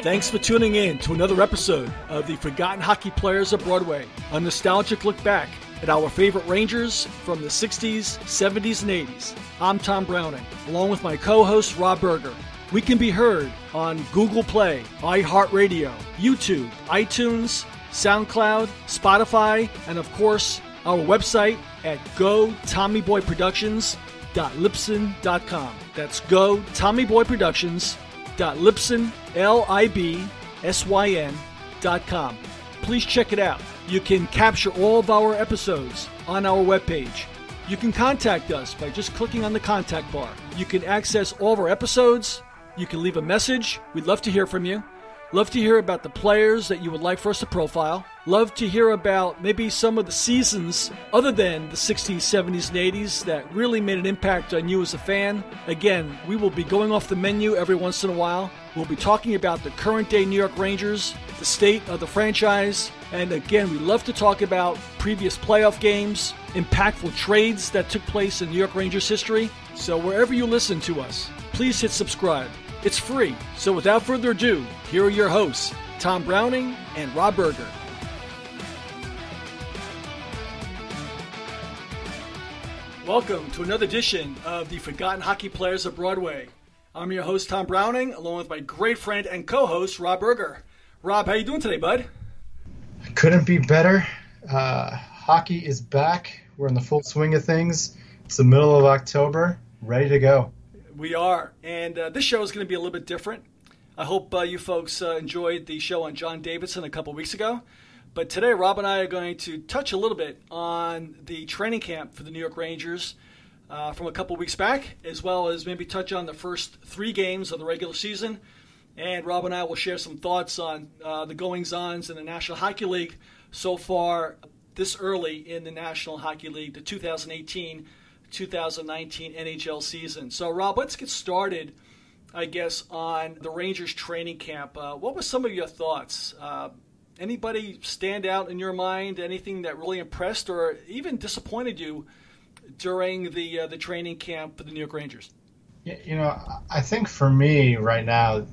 Thanks for tuning in to another episode of the Forgotten Hockey Players of Broadway, a nostalgic look back at our favorite Rangers from the 60s, 70s, and 80s. I'm Tom Browning, along with my co-host Rob Berger. We can be heard on Google Play, iHeartRadio, YouTube, iTunes, SoundCloud, Spotify, and of course, our website at gotommyboyproductions.libsyn.com. That's gotommyboyproductions.libsyn.com. Please check it out. You can capture all of our episodes on our webpage. You can contact us by just clicking on the contact bar. You can access all of our episodes. You can leave a message. We'd love to hear from you. Love to hear about the players that you would like for us to profile. Love to hear about maybe some of the seasons other than the 60s, 70s, and 80s that really made an impact on you as a fan. Again, we will be going off the menu every once in a while. We'll be talking about the current day New York Rangers, the state of the franchise, and again, we love to talk about previous playoff games, impactful trades that took place in New York Rangers history. So wherever you listen to us, please hit subscribe. It's free. So without further ado, here are your hosts, Tom Browning and Rob Berger. Welcome to another edition of the Forgotten Hockey Players of Broadway. I'm your host, Tom Browning, along with my great friend and co-host, Rob Berger. Rob, how you doing today, bud? Couldn't be better. Hockey is back. We're in the full swing of things. It's the middle of October. Ready to go. We are, and this show is going to be a little bit different. I hope you folks enjoyed the show on John Davidson a couple weeks ago. But today, Rob and I are going to touch a little bit on the training camp for the New York Rangers from a couple weeks back, as well as maybe touch on the first 3 games of the regular season. And Rob and I will share some thoughts on the goings-ons in the National Hockey League so far this early in the National Hockey League, the 2018-2019 NHL season. So, Rob, let's get started, I guess, on the Rangers training camp. What were some of your thoughts? Anybody stand out in your mind? Anything that really impressed or even disappointed you during the training camp for the New York Rangers? You know, I think for me right now,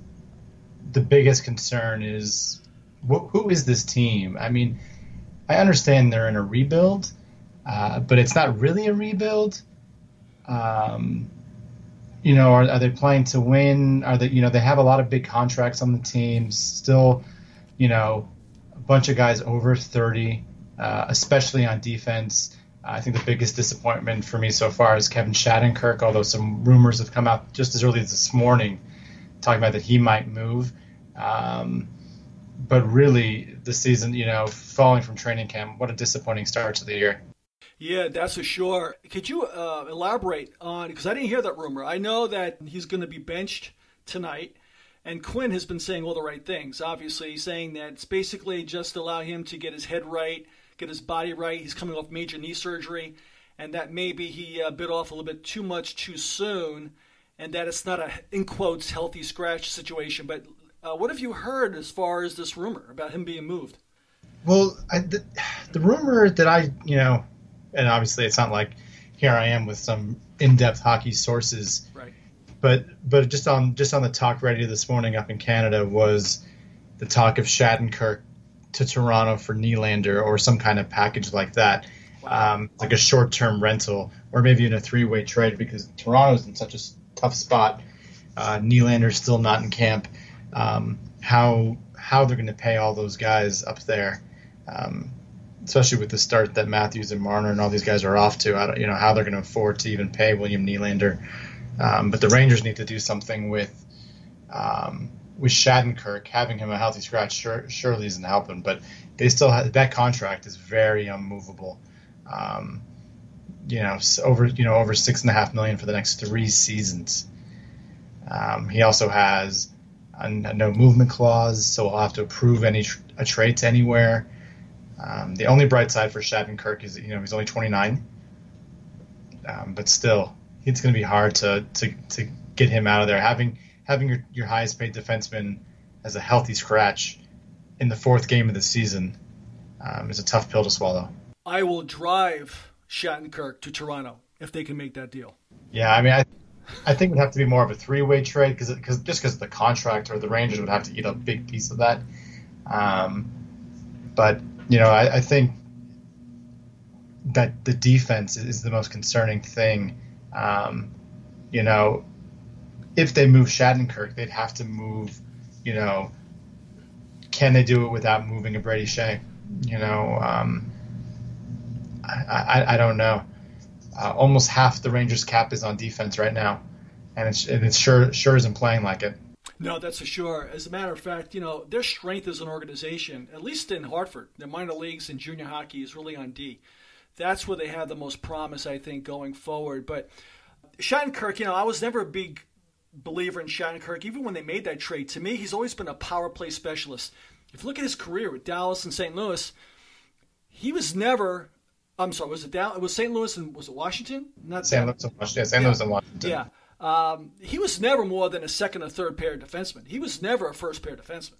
the biggest concern is who is this team? I mean, I understand they're in a rebuild, but it's not really a rebuild. Are they playing to win? Are they, they have a lot of big contracts on the team. Still, a bunch of guys over 30, especially on defense. I think the biggest disappointment for me so far is Kevin Shattenkirk, although some rumors have come out just as early as this morning talking about that he might move. But really, the season, falling from training camp, what a disappointing start to the year. Yeah, that's for sure. Could you elaborate on, because I didn't hear that rumor. I know that he's going to be benched tonight, and Quinn has been saying all the right things. Obviously, he's saying that it's basically just allow him to get his head right, get his body right. He's coming off major knee surgery, and that maybe he bit off a little bit too much too soon, and that it's not a, in quotes, healthy scratch situation. But what have you heard as far as this rumor about him being moved? Well, the rumor that and obviously it's not like here I am with some in-depth hockey sources, right? But just on the talk radio this morning up in Canada was the talk of Shattenkirk to Toronto for Nylander or some kind of package like that. Wow. Like a short-term rental or maybe even a 3-way trade because Toronto's in such a tough spot. Nylander's still not in camp. How they're going to pay all those guys up there, especially with the start that Matthews and Marner and all these guys are off to. I don't, how they're going to afford to even pay William Nylander. But the Rangers need to do something with Shattenkirk. Having him a healthy scratch surely isn't helping, but they still have that contract is very unmovable. Over $6.5 million for the next 3 seasons. He also has a no movement clause, so we'll have to approve a trade to anywhere. The only bright side for Shattenkirk is he's only 29, but still it's going to be hard to get him out of there. Having your highest paid defenseman as a healthy scratch in the 4th game of the season is a tough pill to swallow. I will drive Shattenkirk to Toronto if they can make that deal. Yeah, I mean, I think it would have to be more of a three-way trade because the contract or the Rangers would have to eat a big piece of that. But I think that the defense is the most concerning thing. If they move Shattenkirk, they'd have to move. Can they do it without moving a Brady Shea? I don't know. Almost half the Rangers cap is on defense right now, and it sure isn't playing like it. No, that's for sure. As a matter of fact, their strength as an organization, at least in Hartford, the minor leagues and junior hockey, is really on D. That's where they have the most promise, I think, going forward. But Shattenkirk, I was never a big believer in Shattenkirk. Even when they made that trade, to me, he's always been a power play specialist. If you look at his career with Dallas and St. Louis, he was never. I'm sorry, was it Dallas? It was St. Louis and was it Washington? Not St. Louis and Washington. Yeah, St. Louis and Washington. Yeah. He was never more than a second or third pair defenseman. He was never a first pair defenseman.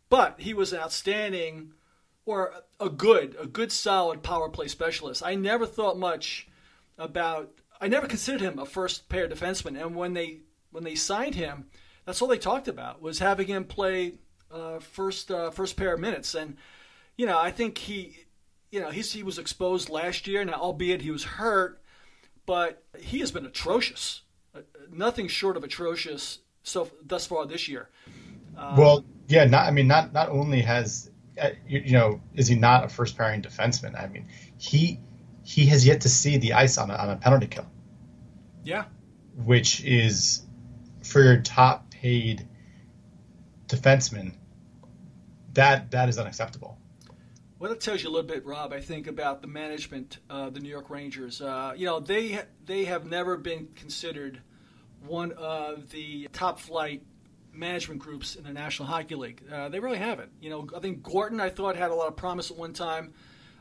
But he was an outstanding or a good solid power play specialist. I never thought much about I never considered him a first pair defenseman. And when they signed him, that's all they talked about was having him play first pair of minutes. And I think he was exposed last year. Now, albeit he was hurt, but he has been atrocious. Nothing short of atrocious thus far this year. Well, yeah, not only has is he not a first pairing defenseman? I mean, he has yet to see the ice on a penalty kill. Yeah, which is for your top paid defenseman. That is unacceptable. Well, that tells you a little bit, Rob, I think, about the management of the New York Rangers. They have never been considered one of the top flight management groups in the National Hockey League. They really haven't. I think Gorton, I thought, had a lot of promise at one time.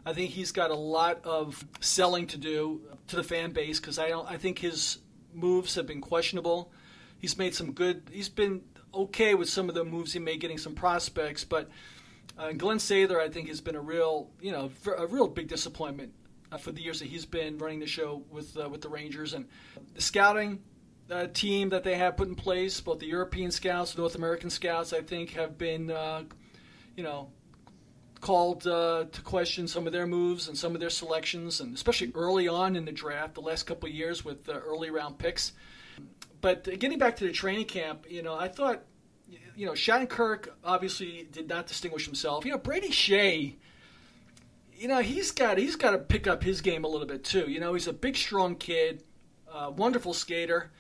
I think he's got a lot of selling to do to the fan base because I think his moves have been questionable. He's made some good. He's been okay with some of the moves he made, getting some prospects, but Glenn Sather, I think, has been a real big disappointment for the years that he's been running the show with the Rangers. And the scouting team that they have put in place, both the European scouts, North American scouts, I think, have been called to question some of their moves and some of their selections, and especially early on in the draft, the last couple of years with early round picks. But getting back to the training camp, I thought, Shattenkirk obviously did not distinguish himself. Brady Shea, he's got to pick up his game a little bit too. He's a big, strong kid, wonderful skater,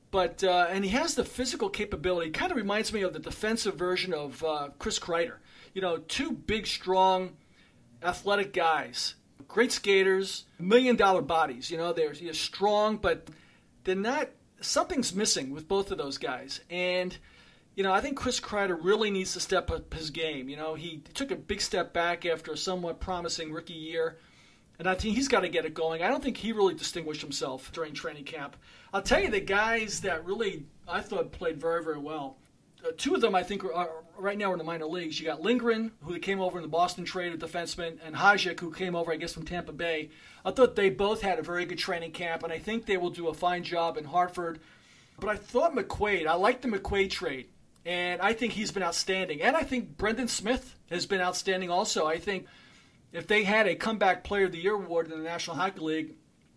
but and he has the physical capability. Kind of reminds me of the defensive version of Chris Kreider. Two big, strong, athletic guys, great skaters, $1 million bodies. They're strong, but they're not. Something's missing with both of those guys, and I think Chris Kreider really needs to step up his game. He took a big step back after a somewhat promising rookie year, and I think he's got to get it going. I don't think he really distinguished himself during training camp. I'll tell you the guys that really I thought played very, very well. Two of them, I think, are right now in the minor leagues. You got Lindgren, who came over in the Boston trade, a defenseman, and Hajek, who came over, I guess, from Tampa Bay. I thought they both had a very good training camp, and I think they will do a fine job in Hartford. But I thought McQuaid, I like the McQuaid trade, and I think he's been outstanding. And I think Brendan Smith has been outstanding also. I think if they had a Comeback Player of the Year award in the National Hockey League,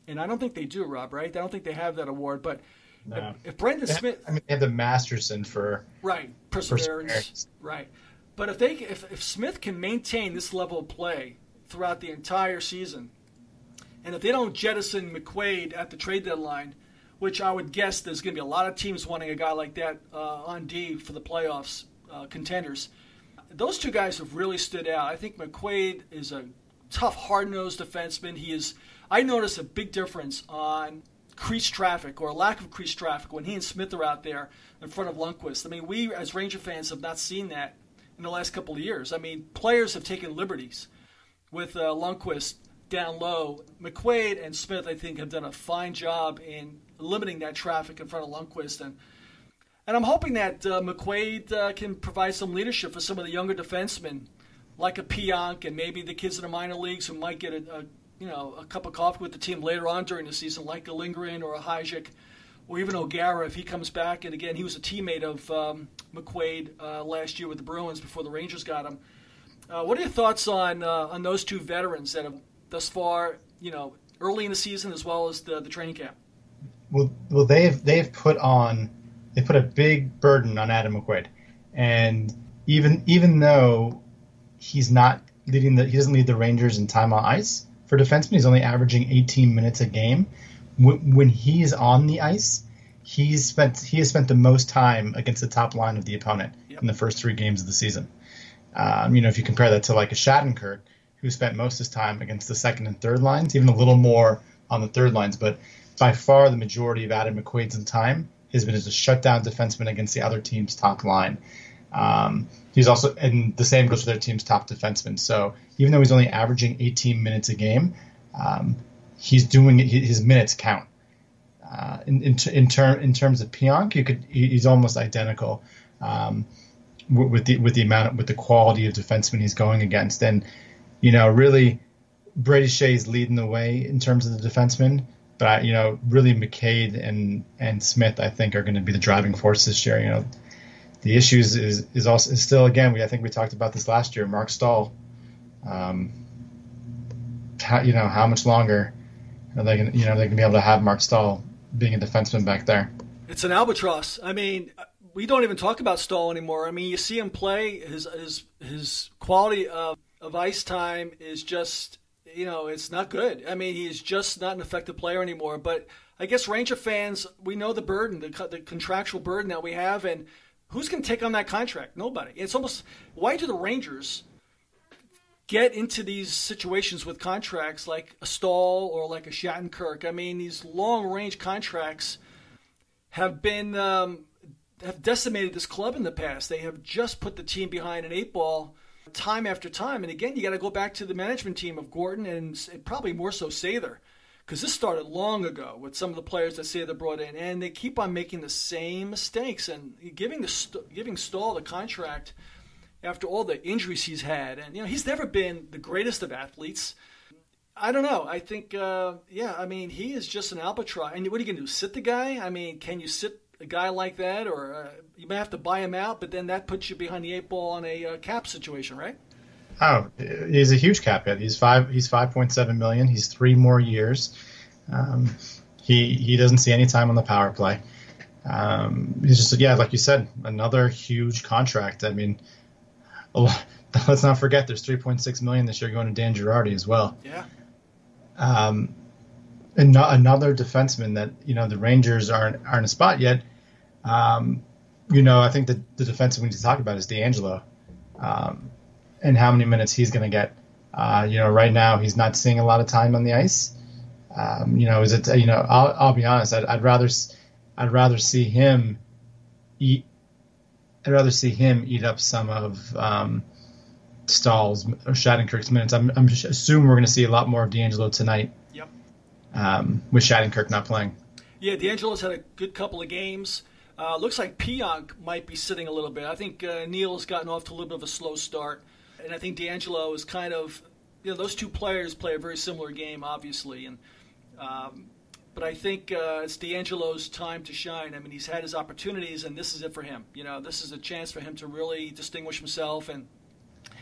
and I don't think they do, Rob, right? I don't think they have that award, but no. If Brendan Smith, they have the Masterson for perseverance, right? But if Smith can maintain this level of play throughout the entire season, and if they don't jettison McQuaid at the trade deadline, which I would guess there's going to be a lot of teams wanting a guy like that on D for the playoffs contenders. Those two guys have really stood out. I think McQuaid is a tough, hard-nosed defenseman. I noticed a big difference on crease traffic or lack of crease traffic when he and Smith are out there in front of Lundqvist. I mean, we as Ranger fans have not seen that in the last couple of years. I mean, players have taken liberties with Lundqvist down low. McQuaid and Smith, I think, have done a fine job in limiting that traffic in front of Lundqvist. And I'm hoping that McQuaid can provide some leadership for some of the younger defensemen, like a Pionk and maybe the kids in the minor leagues who might get a cup of coffee with the team later on during the season, like a Lindgren or a Hajek or even O'Gara if he comes back. And again, he was a teammate of McQuaid last year with the Bruins before the Rangers got him. What are your thoughts on those two veterans that have thus far, early in the season as well as the training camp? Well, they've put a big burden on Adam McQuaid, and even though he's not he doesn't lead the Rangers in time on ice for defenseman. He's only averaging 18 minutes a game. When he's on the ice, he has spent the most time against the top line of the opponent in the first 3 games of the season. If you compare that to like a Shattenkirk, who spent most of his time against the second and third lines, even a little more on the third lines, but by far the majority of Adam McQuaid's time has been as a shutdown defenseman against the other team's top line. He's also, and the same goes for their team's top defenseman. So even though he's only averaging 18 minutes a game, he's doing it. His minutes count. In terms of Pionk, he's almost identical with the quality of defenseman he's going against, and really Brady Shea's leading the way in terms of the defensemen. But really McQuaid and Smith, I think, are going to be the driving force this year. The issues is still, again, I think we talked about this last year. Mark Stahl. How much longer are they going to be able to have Mark Stahl being a defenseman back there? It's an albatross. I mean, we don't even talk about Stahl anymore. I mean, you see him play. His quality of ice time is just, it's not good. I mean, he's just not an effective player anymore. But I guess Ranger fans, we know the burden, the contractual burden that we have, and who's going to take on that contract? Nobody. It's almost, why do the Rangers get into these situations with contracts like a Stahl or like a Shattenkirk? I mean, these long-range contracts have been have decimated this club in the past. They have just put the team behind an 8-ball time after time. And again, you got to go back to the management team of Gordon and probably more so Sather, because this started long ago with some of the players that Sather brought in, and they keep on making the same mistakes and giving Stahl the contract after all the injuries he's had. And he's never been the greatest of athletes. I don't know. I think, he is just an albatross. And what are you going to do? Sit the guy? I mean, can you sit a guy like that, or you may have to buy him out, but then that puts you behind the 8-ball on a cap situation, right? Oh, he's a huge cap hit. He's $5.7 million. He's 3 more years. He doesn't see any time on the power play. He's just, like you said, another huge contract. I mean, let's not forget there's $3.6 million this year going to Dan Girardi as well. Yeah. Another defenseman that the Rangers aren't in a spot yet. I think the defenseman we need to talk about is DeAngelo, and how many minutes he's going to get. Right now he's not seeing a lot of time on the ice. Is it? I'll be honest. I'd rather see him eat. I'd rather see him eat up some of Stahl's or Shattenkirk's minutes. I'm assuming we're going to see a lot more of DeAngelo tonight. Yep. With Shattenkirk not playing. Yeah, DeAngelo's had a good couple of games. Looks like Pionk might be sitting a little bit. I think Neal's gotten off to a little bit of a slow start, and I think DeAngelo is kind of, those two players play a very similar game, obviously, and but I think it's DeAngelo's time to shine. I mean, he's had his opportunities, and this is it for him. This is a chance for him to really distinguish himself, and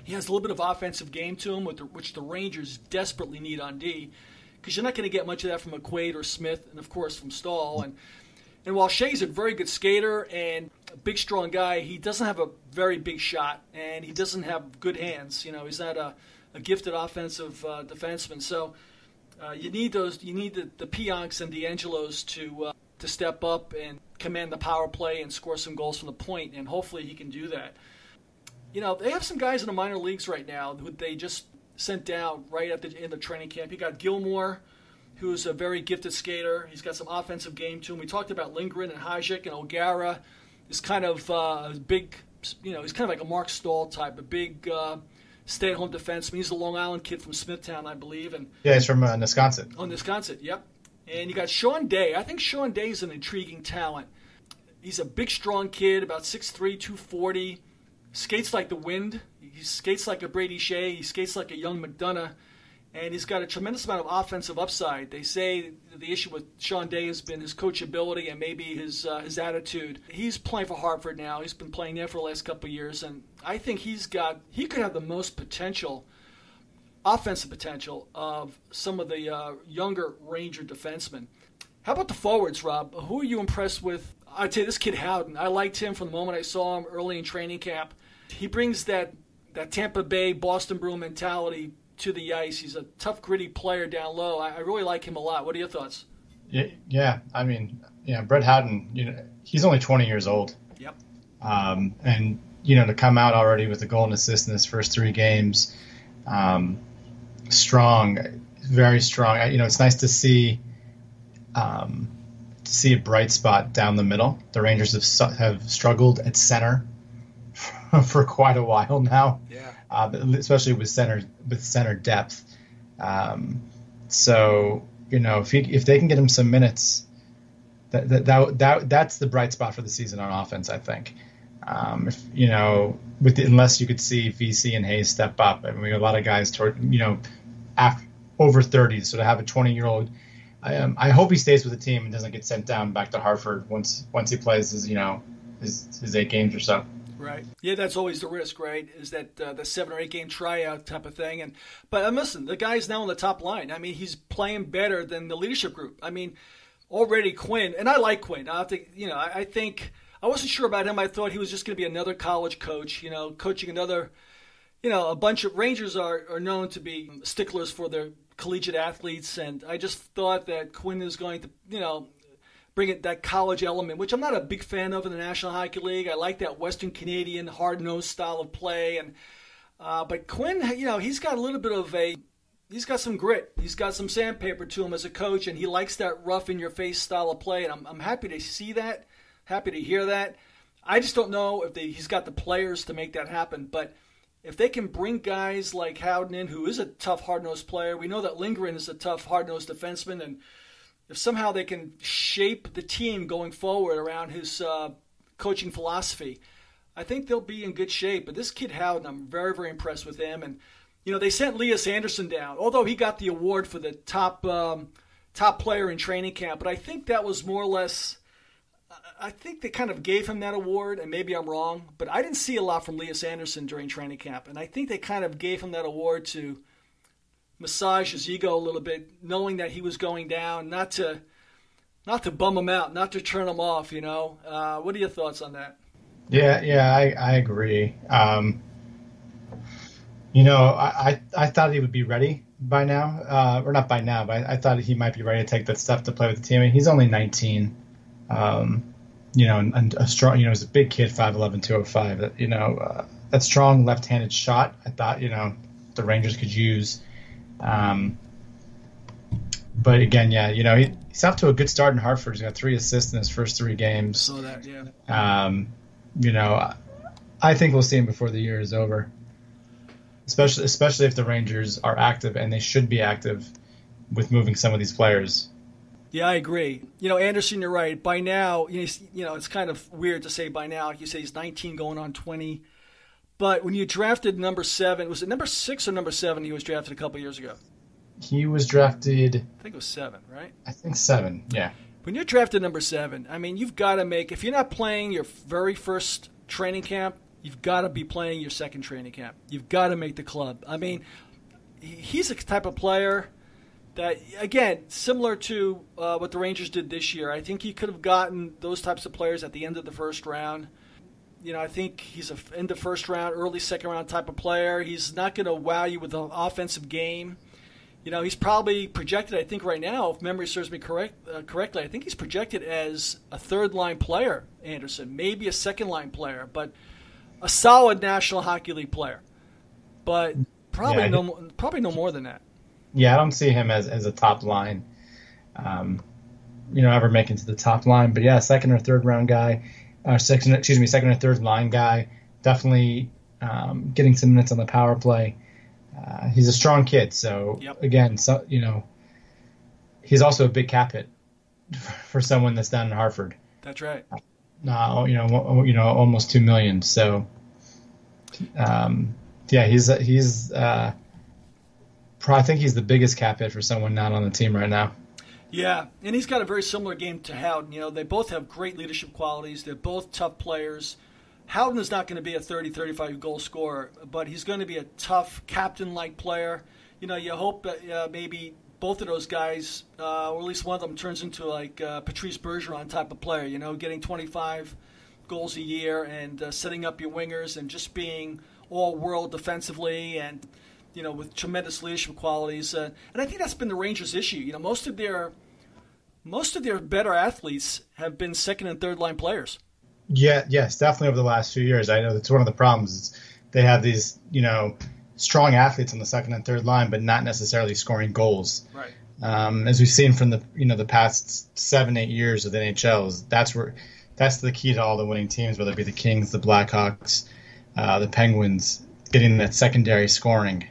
he has a little bit of offensive game to him, which the Rangers desperately need on D, because you're not going to get much of that from McQuaid or Smith, and of course from Stahl. And while Shea's a very good skater and a big, strong guy, he doesn't have a very big shot, and he doesn't have good hands. He's not a gifted offensive defenseman. So you need the Pionks and DeAngelos to step up and command the power play and score some goals from the point, and hopefully he can do that. They have some guys in the minor leagues right now who they just sent down right at the end of training camp. You got Gilmore, who's a very gifted skater. He's got some offensive game to him. We talked about Lindgren and Hajek, and O'Gara is kind of a big, he's kind of like a Mark Stahl type, a big stay-at-home defenseman. He's a Long Island kid from Smithtown, I believe. And he's from Wisconsin. Oh, Wisconsin, yep. And you got Sean Day. I think Sean Day is an intriguing talent. He's a big, strong kid, about 6'3", 240, skates like the wind. He skates like a Brady Shea. He skates like a young McDonough. and he's got a tremendous amount of offensive upside. They say the issue with Sean Day has been his coachability and maybe his attitude. He's playing for Hartford now. He's been playing there for the last couple of years, and I think he could have the most potential, offensive potential, of some of the younger Ranger defensemen. How about the forwards, Rob? Who are you impressed with? I'd say this kid Howden. I liked him from the moment I saw him early in training camp. He brings that Tampa Bay, Boston Bruin mentality to the ice. He's a tough, gritty player down low. I really like him a lot. What are your thoughts? Yeah. I mean, Brett Howden, he's only 20 years old. Yep. And, to come out already with a goal and assist in his first 3 games, strong, very strong. It's nice to see a bright spot down the middle. The Rangers have struggled at center for quite a while now. Yeah. Especially with center depth. So if they can get him some minutes, that's the bright spot for the season on offense, I think. Unless you could see VC and Hayes step up. I mean, we have a lot of guys over 30, so to have a 20-year-old. I hope he stays with the team and doesn't get sent down back to Hartford once he plays his 8 games or so. Right. Yeah, that's always the risk, right? Is that the 7 or 8 game tryout type of thing. But listen, the guy's now on the top line. I mean, he's playing better than the leadership group. I mean, already Quinn, and I like Quinn. I think I wasn't sure about him. I thought he was just going to be another college coach, coaching another. A bunch of Rangers are known to be sticklers for their collegiate athletes, and I just thought that Quinn is going to, bring it that college element, which I'm not a big fan of in the National Hockey League. I like that Western Canadian hard-nosed style of play, and but Quinn, he's got a little bit of he's got some grit. He's got some sandpaper to him as a coach, and he likes that rough-in-your-face style of play, and I'm happy to see that, happy to hear that. I just don't know if he's got the players to make that happen, but if they can bring guys like Howden in, who is a tough, hard-nosed player, we know that Lindgren is a tough, hard-nosed defenseman, and if somehow they can shape the team going forward around his coaching philosophy, I think they'll be in good shape. But this kid Howden, I'm very, very impressed with him. And, they sent Lias Andersson down, although he got the award for the top player in training camp. But I think that was more or less – I think they kind of gave him that award, and maybe I'm wrong. But I didn't see a lot from Lias Andersson during training camp. And I think they kind of gave him that award to – massage his ego a little bit, knowing that he was going down, not to bum him out, not to turn him off. What are your thoughts on that? Yeah, I agree. I thought he would be ready by now, or not by now, but I thought he might be ready to take that step to play with the team. I mean, he's only 19. And a strong, he's a big kid, 5'11", 205. That strong left-handed shot, I thought, the Rangers could use. But again, he's off to a good start in Hartford. He's got 3 assists in his first 3 games. Saw that, yeah. I think we'll see him before the year is over. Especially if the Rangers are active, and they should be active with moving some of these players. Yeah, I agree. Andersson, you're right. By now, it's kind of weird to say by now. Like you say, he's 19 going on 20. But when you drafted number 7, was it number 6 or number 7 he was drafted a couple years ago? He was drafted... I think it was 7, right? I think 7, yeah. When you're drafted number 7, I mean, you've got to make... If you're not playing your very first training camp, you've got to be playing your second training camp. You've got to make the club. I mean, he's a type of player that, again, similar to what the Rangers did this year. I think he could have gotten those types of players at the end of the first round. I think he's an end of first round, early second round type of player. He's not going to wow you with an offensive game. He's probably projected, I think right now, if memory serves me correctly, I think he's projected as a third-line player, Andersson, maybe a second-line player, but a solid National Hockey League player. But probably no more than that. Yeah, I don't see him as a top line, ever making to the top line. But yeah, second or third round guy. Second or third line guy, definitely getting some minutes on the power play. He's a strong kid, so again, he's also a big cap hit for someone that's down in Hartford. That's right. Almost $2 million. So, he's I think he's the biggest cap hit for someone not on the team right now. Yeah, and he's got a very similar game to Howden. They both have great leadership qualities. They're both tough players. Howden is not going to be a 30, 35 goal scorer, but he's going to be a tough captain-like player. You hope that maybe both of those guys, or at least one of them, turns into like Patrice Bergeron type of player, getting 25 goals a year and setting up your wingers and just being all-world defensively and, with tremendous leadership qualities. And I think that's been the Rangers' issue. Most of their better athletes have been second and third line players. Yeah, yes, definitely over the last few years. I know that's one of the problems. Is they have these, strong athletes on the second and third line, but not necessarily scoring goals. Right. As we've seen from the past 7-8 years of the NHL, that's the key to all the winning teams, whether it be the Kings, the Blackhawks, the Penguins, getting that secondary scoring.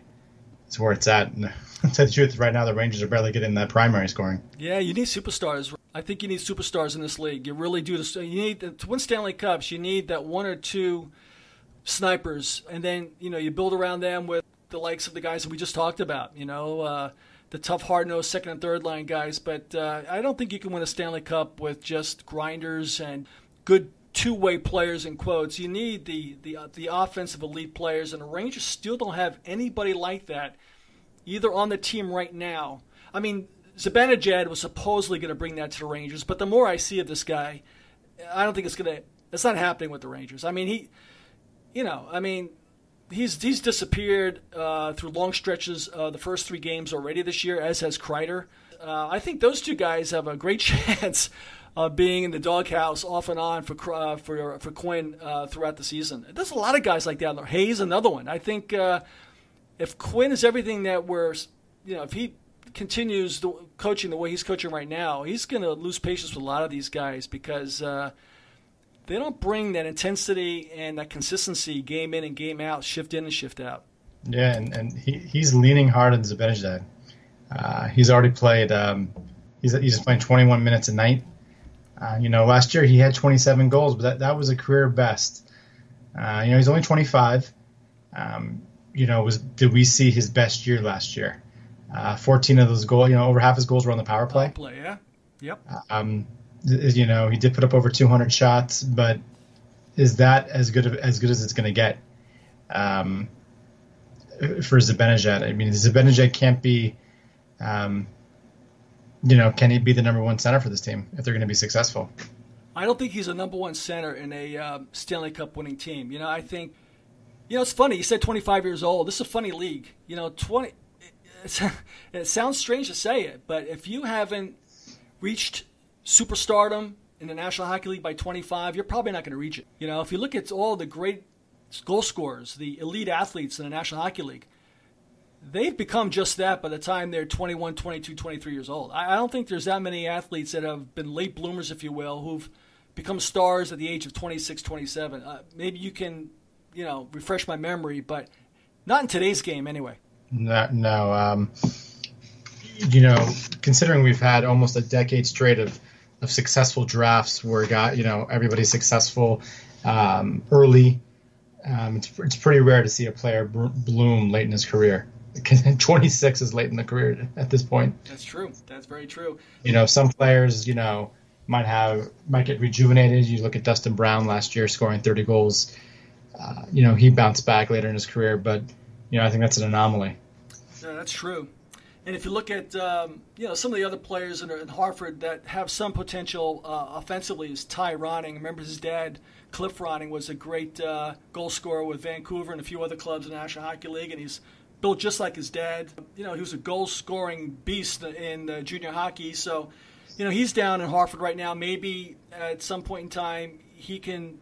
Is where it's at. And to tell the truth, right now the Rangers are barely getting that primary scoring. Yeah, you need superstars. I think you need superstars in this league. You really do. You need to win Stanley Cups. You need that one or two snipers, and then you build around them with the likes of the guys that we just talked about. The tough, hard-nosed second and third line guys. But I don't think you can win a Stanley Cup with just grinders and good two-way players in quotes. You need the offensive elite players, and the Rangers still don't have anybody like that either on the team right now. I mean, Zibanejad was supposedly going to bring that to the Rangers, but the more I see of this guy, I don't think it's not happening with the Rangers. I mean, he's disappeared through long stretches the first 3 games already this year, as has Kreider. I think those two guys have a great chance of being in the doghouse off and on for Quinn throughout the season. There's a lot of guys like that. Hayes, another one. I think if Quinn is everything that if he continues coaching the way he's coaching right now, he's going to lose patience with a lot of these guys because they don't bring that intensity and that consistency game in and game out, shift in and shift out. Yeah, and he's leaning hard on Zibanejad. He's already played. He's playing 21 minutes a night. Last year he had 27 goals, but that was a career best. He's only 25. Did we see his best year last year? 14 of those goals, over half his goals were on the power play. Yeah. Yep. He did put up over 200 shots, but is that as good as it's going to get for Zibanejad? I mean, Zibanejad can't be, can he be the number one center for this team if they're going to be successful? I don't think he's a number one center in a Stanley Cup winning team. I think, it's funny. You said 25 years old. This is a funny league. 20. It sounds strange to say it, but if you haven't reached superstardom in the National Hockey League by 25, you're probably not going to reach it. If you look at all the great goal scorers, the elite athletes in the National Hockey League, they've become just that by the time they're 21, 22, 23 years old. I don't think there's that many athletes that have been late bloomers, if you will, who've become stars at the age of 26, 27. Maybe you can, refresh my memory, but not in today's game anyway. No. Considering we've had almost a decade straight of successful drafts where everybody's successful early, it's pretty rare to see a player bloom late in his career. 26 is late in the career at this point. That's true. That's very true. Some players, might get rejuvenated. You look at Dustin Brown last year scoring 30 goals. He bounced back later in his career, but I think that's an anomaly. Yeah, that's true. And if you look at some of the other players in Hartford that have some potential offensively, is Ty Ronning. Remember his dad, Cliff Ronning, was a great goal scorer with Vancouver and a few other clubs in the National Hockey League, and he's built just like his dad. He was a goal-scoring beast in junior hockey. So, he's down in Hartford right now. Maybe at some point in time he can,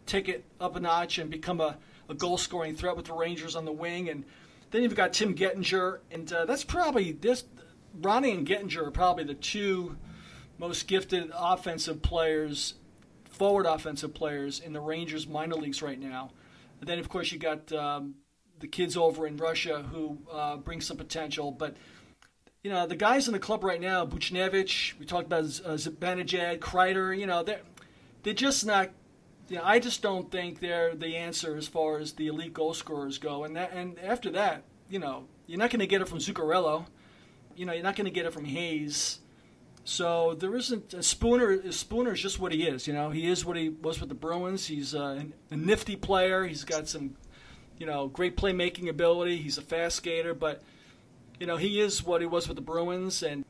take it up a notch and become a goal-scoring threat with the Rangers on the wing. And then you've got Tim Gettinger, and that's probably Ronnie and Gettinger are probably the two most gifted forward offensive players in the Rangers minor leagues right now. And then, of course, you got the kids over in Russia who bring some potential. But, the guys in the club right now, Buchnevich, we talked about Zibanejad, Kreider, they're just not. I just don't think they're the answer as far as the elite goal scorers go. And after that, you're not going to get it from Zuccarello. You're not going to get it from Hayes. So there isn't Spooner. Spooner is just what he is. He is what he was with the Bruins. He's a nifty player. He's got some, great playmaking ability. He's a fast skater, but he is what he was with the Bruins. And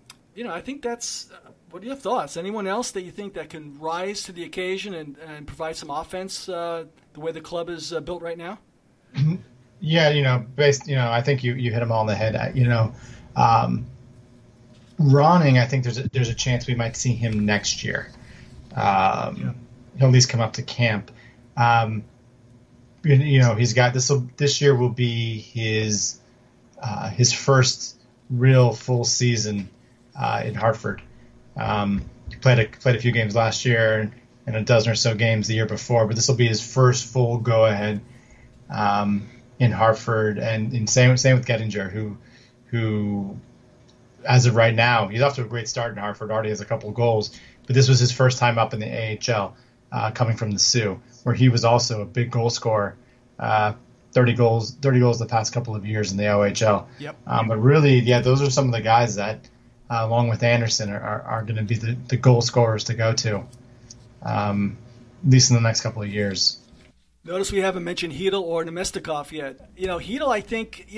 I think that's. What are your thoughts? Anyone else that you think that can rise to the occasion and provide some offense the way the club is built right now? Yeah, I think you hit them all on the head. Ronning, I think there's a chance we might see him next year. He'll at least come up to camp. He's got this year will be his first real full season in Hartford. He played a few games last year and a dozen or so games the year before, but this will be his first full go ahead in Hartford, and same with Gettinger, who as of right now, he's off to a great start in Hartford, already has a couple of goals, but this was his first time up in the AHL, coming from the Sioux, where he was also a big goal scorer, 30 goals the past couple of years in the OHL. Yep. But really, those are some of the guys that, along with Andersson, are going to be the goal scorers to go to, at least in the next couple of years. Notice we haven't mentioned Chytil or Nemestikov yet. Chytil, I think,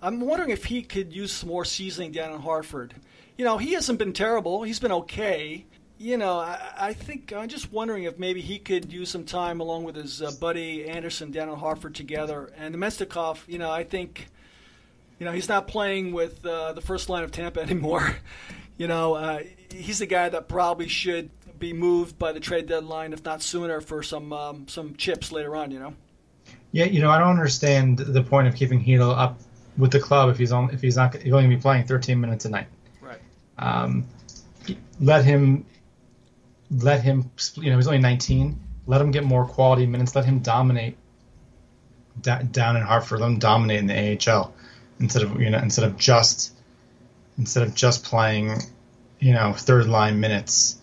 I'm wondering if he could use some more seasoning down in Hartford. He hasn't been terrible. He's been okay. I think I'm just wondering if maybe he could use some time along with his buddy Andersson down in Hartford together. And Nemestikov, I think, he's not playing with the first line of Tampa anymore. He's the guy that probably should be moved by the trade deadline, if not sooner, for some chips later on. Yeah, I don't understand the point of keeping Chytil up with the club if he's only going to be playing 13 minutes a night. Right. Let him. He's only 19. Let him get more quality minutes. Let him dominate down in Hartford. Let him dominate in the AHL instead of just playing, third line minutes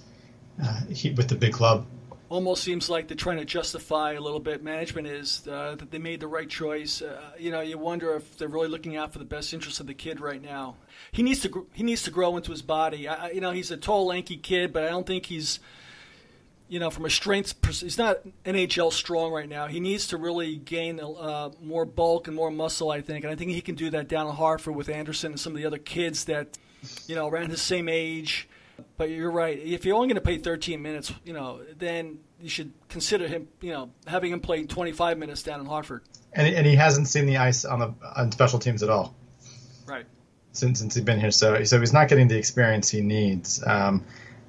with the big club. Almost seems like they're trying to justify a little bit. Management is that they made the right choice. You wonder if they're really looking out for the best interest of the kid right now. He needs to grow into his body. He's a tall, lanky kid, but I don't think he's, from a strength. He's not NHL strong right now. He needs to really gain more bulk and more muscle, I think. And I think he can do that down in Hartford with Andersson and some of the other kids that, around his same age. But you're right. If you're only going to play 13 minutes, then you should consider him, having him play 25 minutes down in Hartford. And he hasn't seen the ice on special teams at all. Right. Since he's been here, so he's not getting the experience he needs. I'm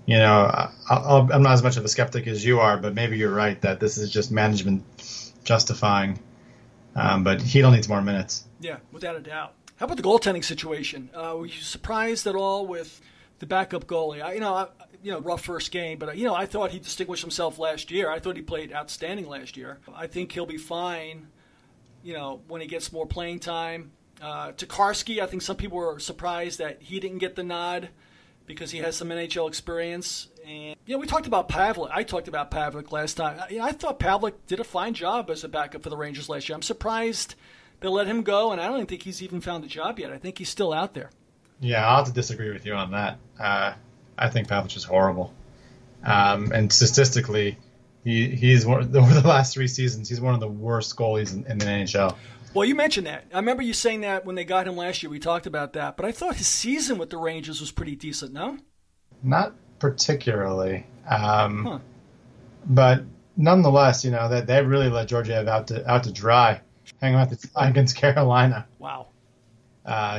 not as much of a skeptic as you are, but maybe you're right that this is just management justifying. But Chytil needs more minutes. Yeah, without a doubt. How about the goaltending situation? Were you surprised at all with the backup goalie? Rough first game, but I thought he distinguished himself last year. I thought he played outstanding last year. I think he'll be fine, when he gets more playing time. Tokarski, I think some people were surprised that he didn't get the nod because he has some NHL experience. And we talked about Pavel. I talked about Pavel last time. I thought Pavel did a fine job as a backup for the Rangers last year. I'm surprised they let him go, and I don't even think he's even found a job yet. I think he's still out there. Yeah, I'll have to disagree with you on that. I think Pavel's is horrible. And statistically, he's over the last 3 seasons, he's one of the worst goalies in the NHL. Well, you mentioned that. I remember you saying that when they got him last year. We talked about that. But I thought his season with the Rangers was pretty decent, no? Not particularly. But nonetheless, that they really let Georgiev out to dry, hang out to dry against Carolina. Wow.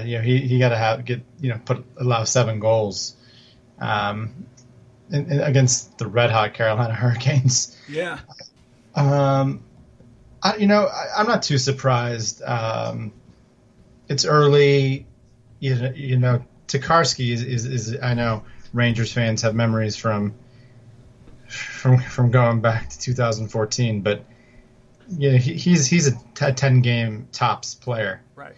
He got to allow 7 goals against the red hot Carolina Hurricanes. Yeah. I'm not too surprised. It's early. Tokarski is I know Rangers fans have memories from going back to 2014, but he's a 10-game tops player. Right.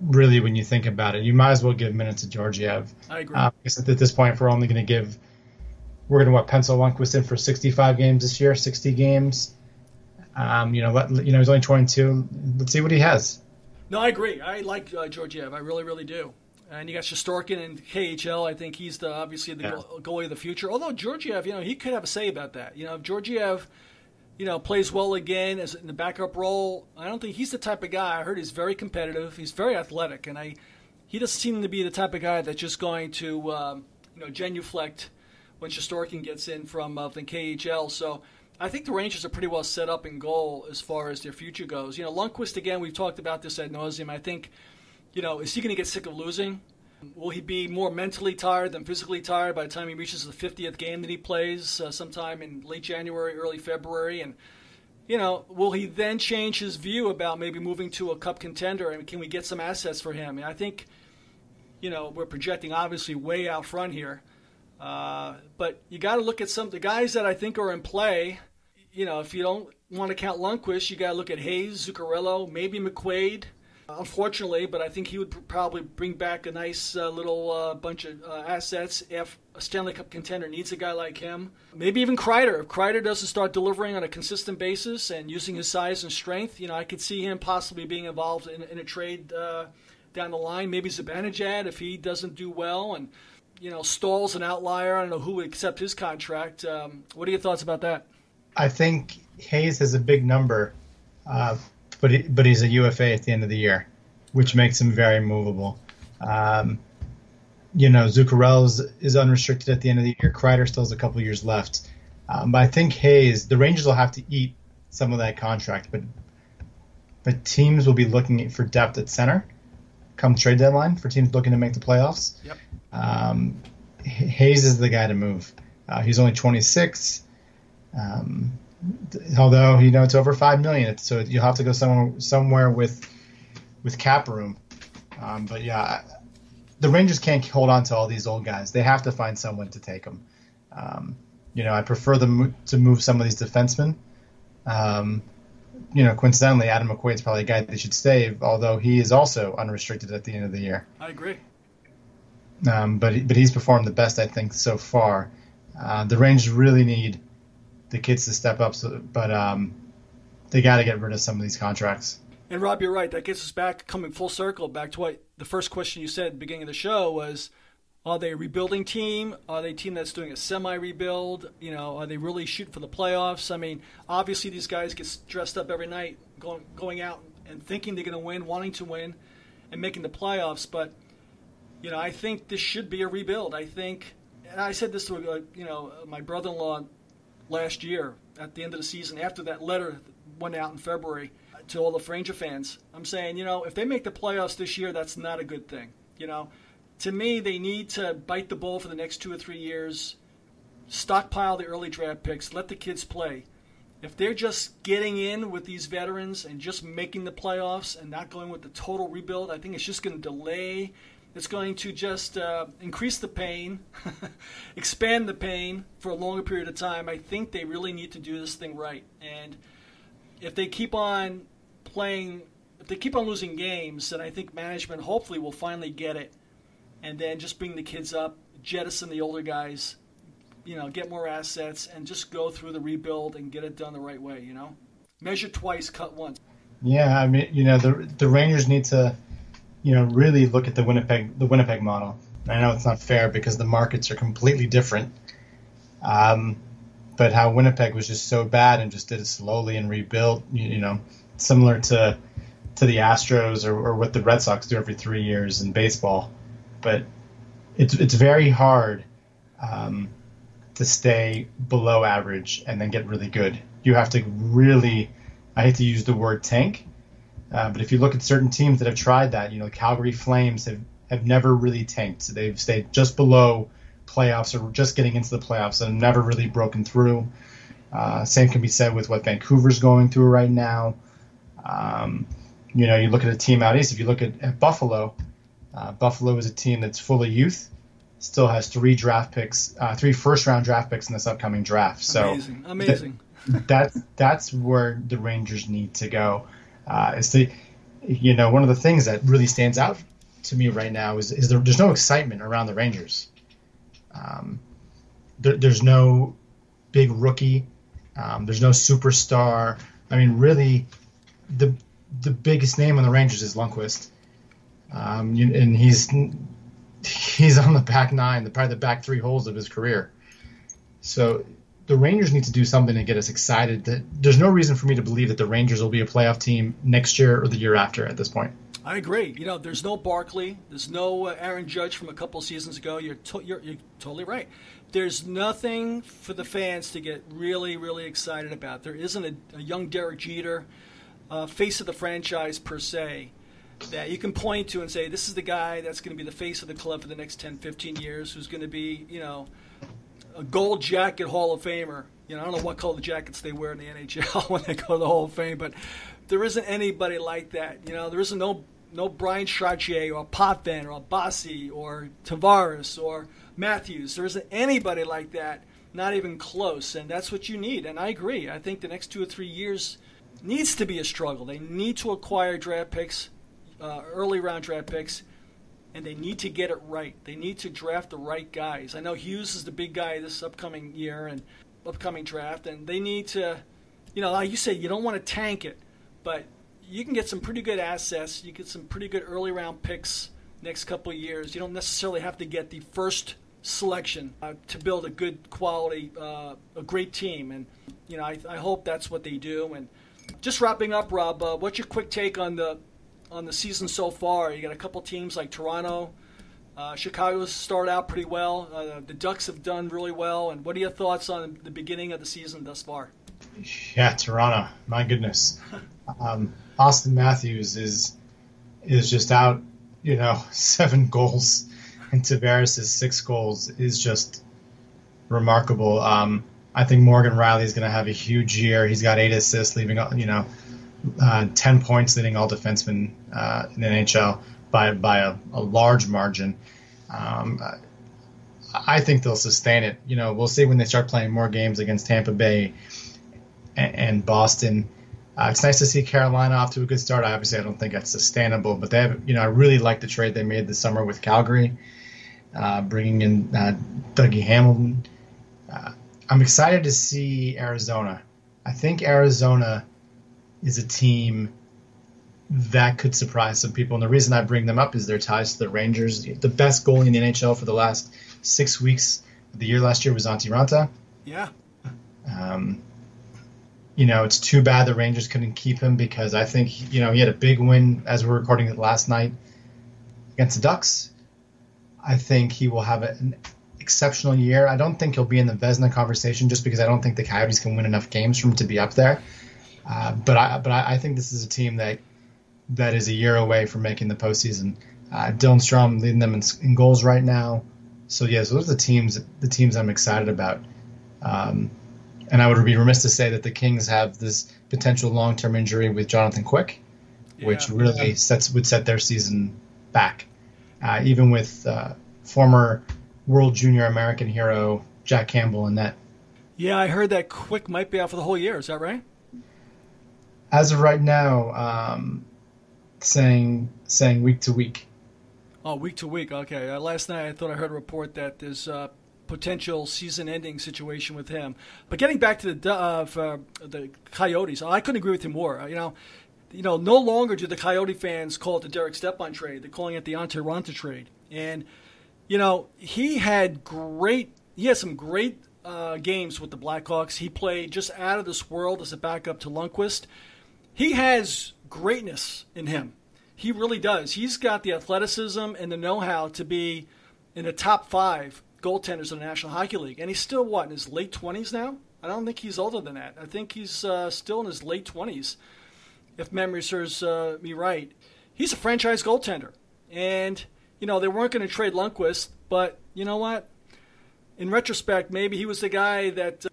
Really, when you think about it, you might as well give minutes to Georgiev. I agree. Because at this point, we're going to pencil Lundqvist in for 65 games this year, 60 games. He's only 22. Let's see what he has. No, I agree. I like Georgiev. I really, really do. And you got Shesterkin in KHL. I think he's obviously the goalie of the future. Although Georgiev, he could have a say about that. If Georgiev, plays well again as in the backup role, I don't think he's the type of guy. I heard he's very competitive. He's very athletic, and he doesn't seem to be the type of guy that's just going to genuflect when Shesterkin gets in from the KHL. So I think the Rangers are pretty well set up in goal as far as their future goes. Lundqvist, again, we've talked about this ad nauseum. I think, is he going to get sick of losing? Will he be more mentally tired than physically tired by the time he reaches the 50th game that he plays sometime in late January, early February? And, will he then change his view about maybe moving to a cup contender? And can we get some assets for him? And I think, we're projecting obviously way out front here. But you got to look at the guys that I think are in play. If you don't want to count Lundqvist, you got to look at Hayes, Zuccarello, maybe McQuaid. Unfortunately, but I think he would probably bring back a nice little bunch of assets if a Stanley Cup contender needs a guy like him. Maybe even Kreider. If Kreider doesn't start delivering on a consistent basis and using his size and strength, I could see him possibly being involved in a trade down the line. Maybe Zibanejad if he doesn't do well. And, Stahl's an outlier. I don't know who would accept his contract. What are your thoughts about that? I think Hayes has a big number. But he's a UFA at the end of the year, which makes him very movable. Zuccarello is unrestricted at the end of the year. Kreider still has a couple years left. But I think Hayes, the Rangers will have to eat some of that contract, but teams will be looking for depth at center come trade deadline for teams looking to make the playoffs. Yep. Hayes is the guy to move. He's only 26. Although it's over $5 million, so you'll have to go somewhere with cap room. But yeah, the Rangers can't hold on to all these old guys. They have to find someone to take them. I prefer them to move some of these defensemen. Coincidentally, Adam McQuaid's probably a guy they should save, although he is also unrestricted at the end of the year. I agree. But he's performed the best, I think, so far. The Rangers really need the kids to step up, but they got to get rid of some of these contracts. And Rob, you're right. That gets us coming full circle back to what the first question you said at the beginning of the show was, are they a rebuilding team? Are they a team that's doing a semi-rebuild? Are they really shooting for the playoffs? I mean, obviously these guys get dressed up every night, going out and thinking they're going to win, wanting to win, and making the playoffs. But, I think this should be a rebuild. I think, and I said this to, my brother-in-law last year at the end of the season after that letter went out in February to all the Ranger fans. I'm saying, if they make the playoffs this year, that's not a good thing. To me, they need to bite the bullet for the next 2 or 3 years, stockpile the early draft picks, let the kids play. If they're just getting in with these veterans and just making the playoffs and not going with the total rebuild, I think it's just going to delay. It's going to just increase the pain, expand the pain for a longer period of time. I think they really need to do this thing right. And if they keep on losing games, then I think management hopefully will finally get it and then just bring the kids up, jettison the older guys, get more assets, and just go through the rebuild and get it done the right way, Measure twice, cut once. Yeah, I mean, the Rangers need to really look at the Winnipeg model. I know it's not fair because the markets are completely different. But how Winnipeg was just so bad and just did it slowly and rebuilt, similar to the Astros or what the Red Sox do every 3 years in baseball. But it's very hard to stay below average and then get really good. You have to really, I hate to use the word tank, but if you look at certain teams that have tried that, Calgary Flames have never really tanked. They've stayed just below playoffs or just getting into the playoffs and never really broken through. Same can be said with what Vancouver's going through right now. You look at a team out east. If you look at Buffalo, Buffalo is a team that's full of youth, still has 3 first-round draft picks in this upcoming draft. So amazing. That's where the Rangers need to go. One of the things that really stands out to me right now is there's no excitement around the Rangers. There's no big rookie. There's no superstar. I mean, really, the biggest name on the Rangers is Lundqvist, and he's on the back nine, probably the back three holes of his career. So the Rangers need to do something to get us excited. There's no reason for me to believe that the Rangers will be a playoff team next year or the year after at this point. I agree. There's no Barkley. There's no Aaron Judge from a couple seasons ago. You're totally right. There's nothing for the fans to get really, really excited about. There isn't a young Derek Jeter, face of the franchise per se, that you can point to and say, this is the guy that's going to be the face of the club for the next 10, 15 years, who's going to be, a gold jacket Hall of Famer. I don't know what color jackets they wear in the NHL when they go to the Hall of Fame, but there isn't anybody like that. There isn't no Brian Chartier or Potvin or Bassi or Tavares or Matthews. There isn't anybody like that, not even close, and that's what you need. And I agree. I think the next 2 or 3 years needs to be a struggle. They need to acquire draft picks, early round draft picks, and they need to get it right. They need to draft the right guys. I know Hughes is the big guy this upcoming year and upcoming draft, and they need to, like you say, you don't want to tank it, but you can get some pretty good assets. You get some pretty good early round picks next couple of years. You don't necessarily have to get the first selection to build a good quality, a great team. And, I hope that's what they do. And just wrapping up, Rob, what's your quick take on the season so far? You got a couple teams like Toronto. Chicago's started out pretty well. The Ducks have done really well. And what are your thoughts on the beginning of the season thus far? Yeah, Toronto. My goodness. Austin Matthews is just out, 7 goals, and Tavares' 6 goals is just remarkable. I think Morgan Riley is going to have a huge year. He's got 8 assists, leaving 10 points, leading all defensemen in the NHL by a large margin. I think they'll sustain it. We'll see when they start playing more games against Tampa Bay and Boston. It's nice to see Carolina off to a good start. Obviously, I don't think that's sustainable, but they have. I really like the trade they made this summer with Calgary, bringing in Dougie Hamilton. I'm excited to see Arizona. I think Arizona is a team that could surprise some people, and the reason I bring them up is their ties to the Rangers. The best goalie in the NHL for the last 6 weeks of the year last year was Antti Raanta. Yeah. It's too bad the Rangers couldn't keep him because I think, he had a big win as we're recording it last night against the Ducks. I think he will have an exceptional year. I don't think he'll be in the Vezina conversation just because I don't think the Coyotes can win enough games for him to be up there. But I think this is a team that is a year away from making the postseason. Dylan Strome leading them in goals right now. So, yes, those are the teams I'm excited about. And I would be remiss to say that the Kings have this potential long-term injury with Jonathan Quick, which really would set their season back. Even with former World Junior American hero Jack Campbell in net. Yeah, I heard that Quick might be out for the whole year. Is that right? As of right now, saying week to week. Oh, week to week. Okay. Last night I thought I heard a report that there's potential season-ending situation with him. But getting back to the Coyotes, I couldn't agree with you more. No longer do the Coyote fans call it the Derek Stepan trade. They're calling it the Antti Raanta trade. And he had some great games with the Blackhawks. He played just out of this world as a backup to Lundqvist. He has greatness in him. He really does. He's got the athleticism and the know-how to be in the top 5 goaltenders in the National Hockey League. And he's still, in his late 20s now? I don't think he's older than that. I think he's still in his late 20s, if memory serves me right. He's a franchise goaltender. And, they weren't going to trade Lundqvist, but you know what? In retrospect, maybe he was the guy that,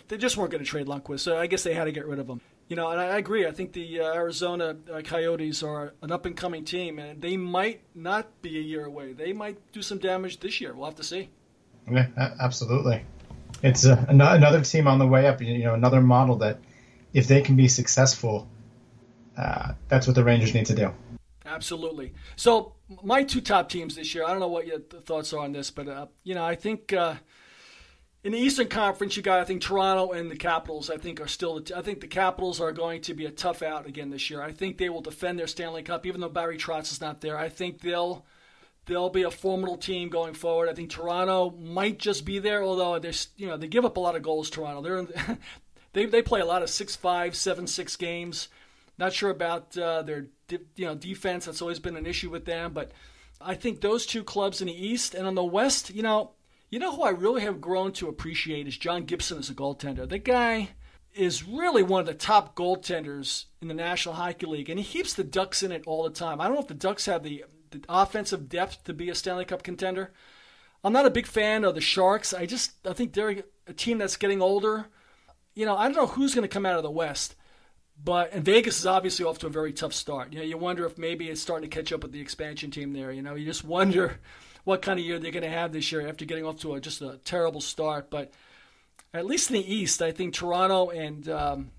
they just weren't going to trade Lundqvist, so I guess they had to get rid of him. And I agree. I think the Arizona Coyotes are an up-and-coming team, and they might not be a year away. They might do some damage this year. We'll have to see. Yeah, absolutely. It's another team on the way up, another model that if they can be successful, that's what the Rangers need to do. Absolutely. So my 2 top teams this year, I don't know what your thoughts are on this, but, I think In the Eastern Conference, you got, I think, Toronto and the Capitals, I think, I think the Capitals are going to be a tough out again this year. I think they will defend their Stanley Cup, even though Barry Trotz is not there. I think they'll be a formidable team going forward. I think Toronto might just be there, although they give up a lot of goals, Toronto. They play a lot of 6-5, 7-6 games. Not sure about their defense. That's always been an issue with them. But I think those two clubs in the East. And on the West, you know who I really have grown to appreciate is John Gibson as a goaltender. The guy is really one of the top goaltenders in the National Hockey League, and he keeps the Ducks in it all the time. I don't know if the Ducks have the offensive depth to be a Stanley Cup contender. I'm not a big fan of the Sharks. I think they're a team that's getting older. I don't know who's going to come out of the West, and Vegas is obviously off to a very tough start. You wonder if maybe it's starting to catch up with the expansion team there. You just wonder what kind of year they're going to have this year after getting off to just a terrible start. But at least in the East, I think Toronto and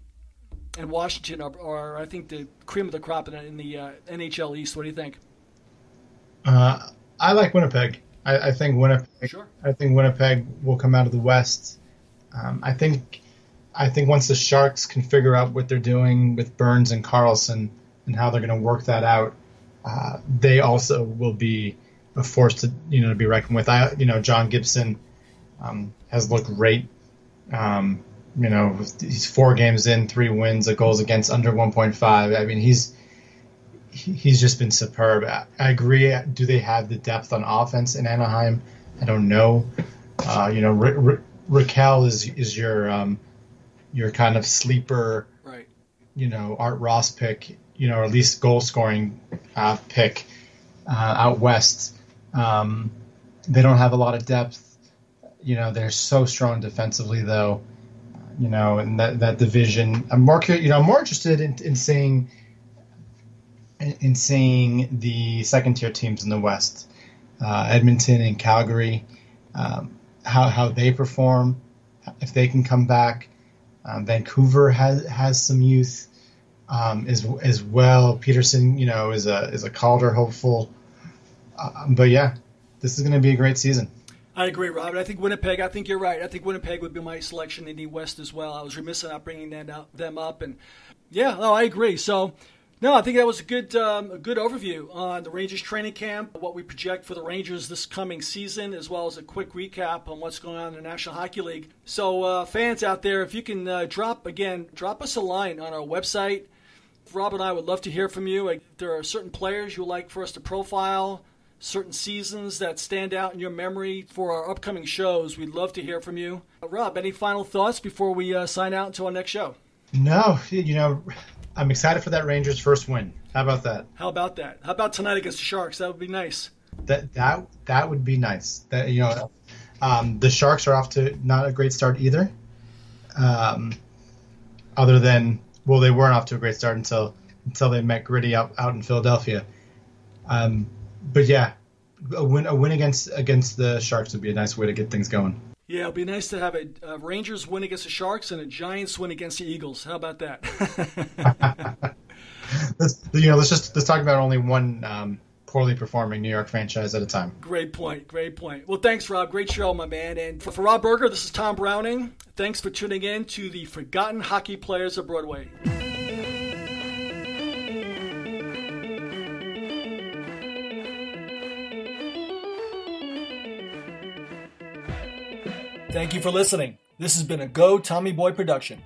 Washington are I think, the cream of the crop in the NHL East. What do you think? I like Winnipeg. I think Winnipeg. Sure. I think Winnipeg will come out of the West. I think once the Sharks can figure out what they're doing with Burns and Carlson and how they're going to work that out, they also will be a force to be reckoned with. John Gibson has looked great. He's 4 games in, 3 wins, a goals against under 1.5. I mean, he's just been superb. I agree. Do they have the depth on offense in Anaheim? I don't know. Raquel is your kind of sleeper, right? Art Ross pick, or at least goal scoring pick out west. They don't have a lot of depth. They're so strong defensively, though. In that division, I'm more interested in seeing the second tier teams in the West, Edmonton and Calgary, how they perform, if they can come back. Vancouver has some youth as well. Peterson, is a Calder hopeful. But yeah, this is going to be a great season. I agree, Robert. I think Winnipeg. I think you're right. I think Winnipeg would be my selection in the West as well. I was remiss in not bringing them up, and yeah, no, I agree. So, no, I think that was a good overview on the Rangers training camp, what we project for the Rangers this coming season, as well as a quick recap on what's going on in the National Hockey League. So, fans out there, if you can drop us a line on our website. Rob and I would love to hear from you. If there are certain players you would like for us to profile, certain seasons that stand out in your memory for our upcoming shows, we'd love to hear from you. Rob, any final thoughts before we sign out until our next show? No, I'm excited for that Rangers first win. How about that? How about tonight against the Sharks? That would be nice. That would be nice. The Sharks are off to not a great start either. Other than, well, they weren't off to a great start until they met Gritty out in Philadelphia. But yeah, a win against the Sharks would be a nice way to get things going. Yeah, it'd be nice to have a Rangers win against the Sharks and a Giants win against the Eagles. How about that? Let's talk about only one poorly performing New York franchise at a time. Great point. Well, thanks, Rob. Great show, my man. And for Rob Berger, this is Tom Browning. Thanks for tuning in to the Forgotten Hockey Players of Broadway. Thank you for listening. This has been a Go Tommy Boy production.